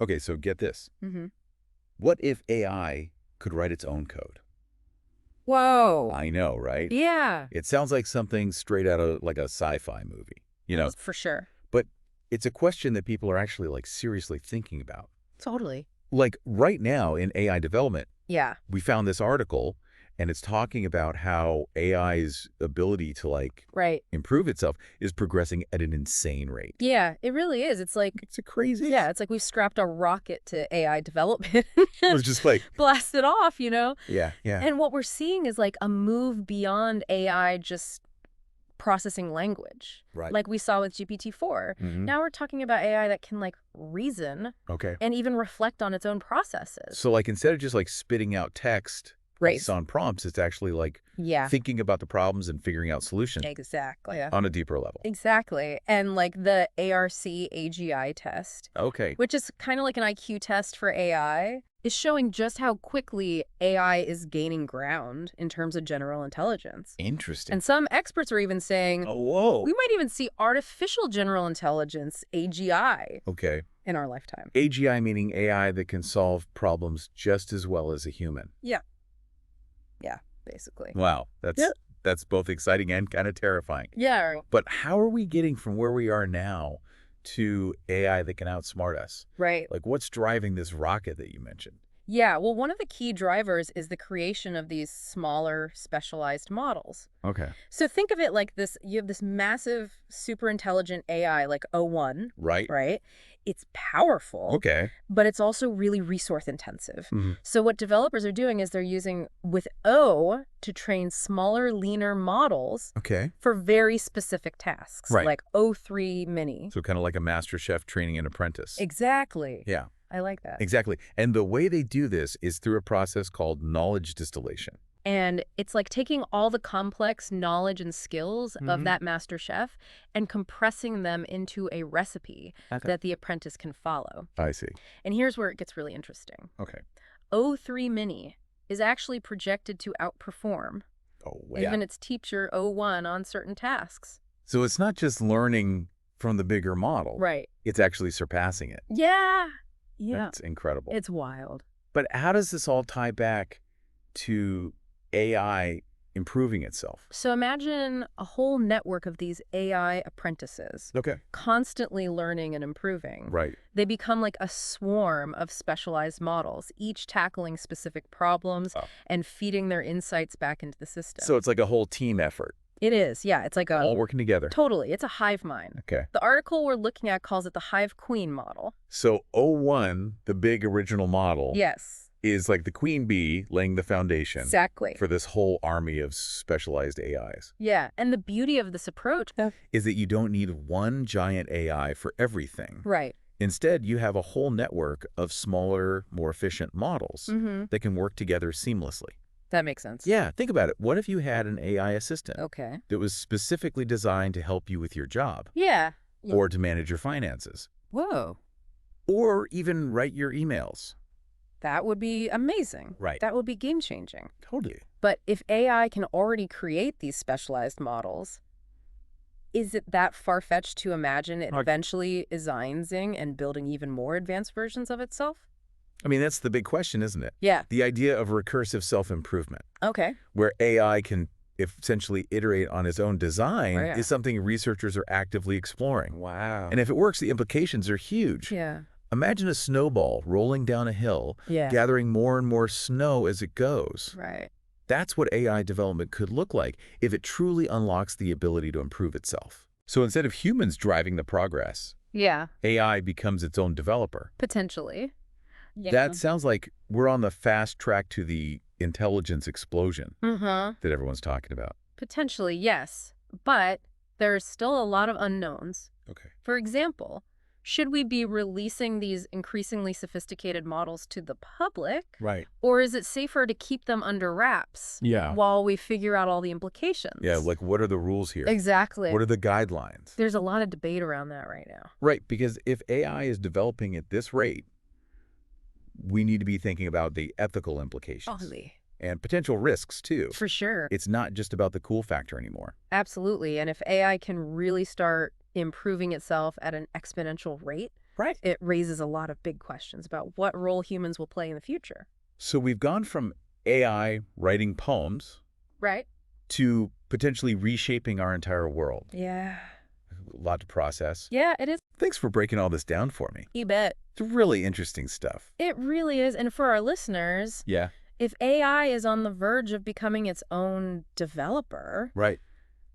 Okay, so get this. Mm-hmm. What if AI could write its own code? Whoa. I know, right? Yeah. It sounds like something straight out of like a sci-fi movie, you know? For sure. But it's a question that people are actually like seriously thinking about. Totally. Like right now in AI development, Yeah. we found this article and it's talking about how AI's ability to like Right. improve itself is progressing at an insane rate. Yeah, it really is. It's like, It's a crazy. yeah, it's like we've strapped a rocket to AI development. It's just like, Blast it off, you know? yeah, yeah. And what we're seeing is like a move beyond AI just processing language. Right. Like we saw with GPT-4. Now we're talking about AI that can like reason Okay. and even reflect on its own processes. So like instead of just like spitting out text Right. based on prompts, it's actually like Yeah. thinking about the problems and figuring out solutions Exactly. on a deeper level. Exactly. And like the ARC-AGI test, Okay. which is kind of like an IQ test for AI, is showing just how quickly AI is gaining ground in terms of general intelligence. Interesting. And some experts are even saying, Oh, whoa. we might even see artificial general intelligence, AGI, Okay. in our lifetime. AGI meaning AI that can solve problems just as well as a human. Yeah. Yeah, basically. Wow. That's both exciting and kind of terrifying. Yeah. But how are we getting from where we are now to AI that can outsmart us? Right. Like what's driving this rocket that you mentioned? Yeah, well, one of the key drivers is the creation of these smaller, specialized models. Okay. So think of it like this. You have this massive, super intelligent AI like O1, Right. right? It's powerful, Okay. but it's also really resource intensive. Mm-hmm. So what developers are doing is they're using with O to train smaller, leaner models Okay. for very specific tasks, Right. like O3 Mini. So kind of like a master chef training an apprentice. Exactly. Yeah. I like that. Exactly. And the way they do this is through a process called knowledge distillation. And it's like taking all the complex knowledge and skills of that master chef and compressing them into a recipe that the apprentice can follow. I see. And here's where it gets really interesting. Okay. O3 Mini is actually projected to outperform even its teacher O1 on certain tasks. So it's not just learning from the bigger model. Right. It's actually surpassing it. Yeah. Yeah. That's incredible. It's wild. But how does this all tie back to AI improving itself? So imagine a whole network of these AI apprentices Okay. constantly learning and improving. Right. They become like a swarm of specialized models, each tackling specific problems and feeding their insights back into the system. So it's like a whole team effort. It is, yeah. It's like all working together. Totally. It's a hive mind. Okay. The article we're looking at calls it the hive queen model. So O1, the big original model, Yes. is like the queen bee laying the foundation Exactly. for this whole army of specialized AIs. Yeah. And the beauty of this approach is that you don't need one giant AI for everything. Right. Instead, you have a whole network of smaller, more efficient models that can work together seamlessly. That makes sense. Yeah, think about it. What if you had an AI assistant that was specifically designed to help you with your job? Yeah. Or to manage your finances? Whoa. Or even write your emails? That would be amazing. Right. That would be game-changing. Totally. But if AI can already create these specialized models, is it that far-fetched to imagine it eventually designing and building even more advanced versions of itself? I mean, that's the big question, isn't it? Yeah. The idea of recursive self-improvement. Okay. Where AI can essentially iterate on its own design is something researchers are actively exploring. Wow. And if it works, the implications are huge. Yeah. Imagine a snowball rolling down a hill, gathering more and more snow as it goes. Right. That's what AI development could look like if it truly unlocks the ability to improve itself. So instead of humans driving the progress, AI becomes its own developer. Potentially. Yeah. That sounds like we're on the fast track to the intelligence explosion that everyone's talking about. Potentially, yes. But there's still a lot of unknowns. Okay. For example, should we be releasing these increasingly sophisticated models to the public? Right. Or is it safer to keep them under wraps while we figure out all the implications? Yeah, like what are the rules here? Exactly. What are the guidelines? There's a lot of debate around that right now. Right, because if AI is developing at this rate, we need to be thinking about the ethical implications. Totally. And potential risks, too. For sure. It's not just about the cool factor anymore. Absolutely. And if AI can really start improving itself at an exponential rate, Right. It raises a lot of big questions about what role humans will play in the future. So we've gone from AI writing poems Right. to potentially reshaping our entire world. Yeah. A lot to process. Yeah, it is. Thanks for breaking all this down for me. You bet. It's really interesting stuff. It really is. And for our listeners, Yeah. if AI is on the verge of becoming its own developer, Right.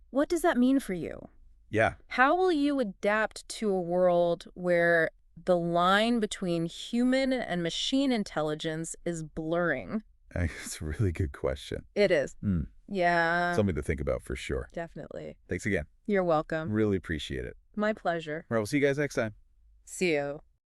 what does that mean for you? Yeah. How will you adapt to a world where the line between human and machine intelligence is blurring? It's a really good question. It is. Hmm. Yeah. Something to think about for sure. Definitely. Thanks again. You're welcome. Really appreciate it. My pleasure. All right, we'll see you guys next time. See you.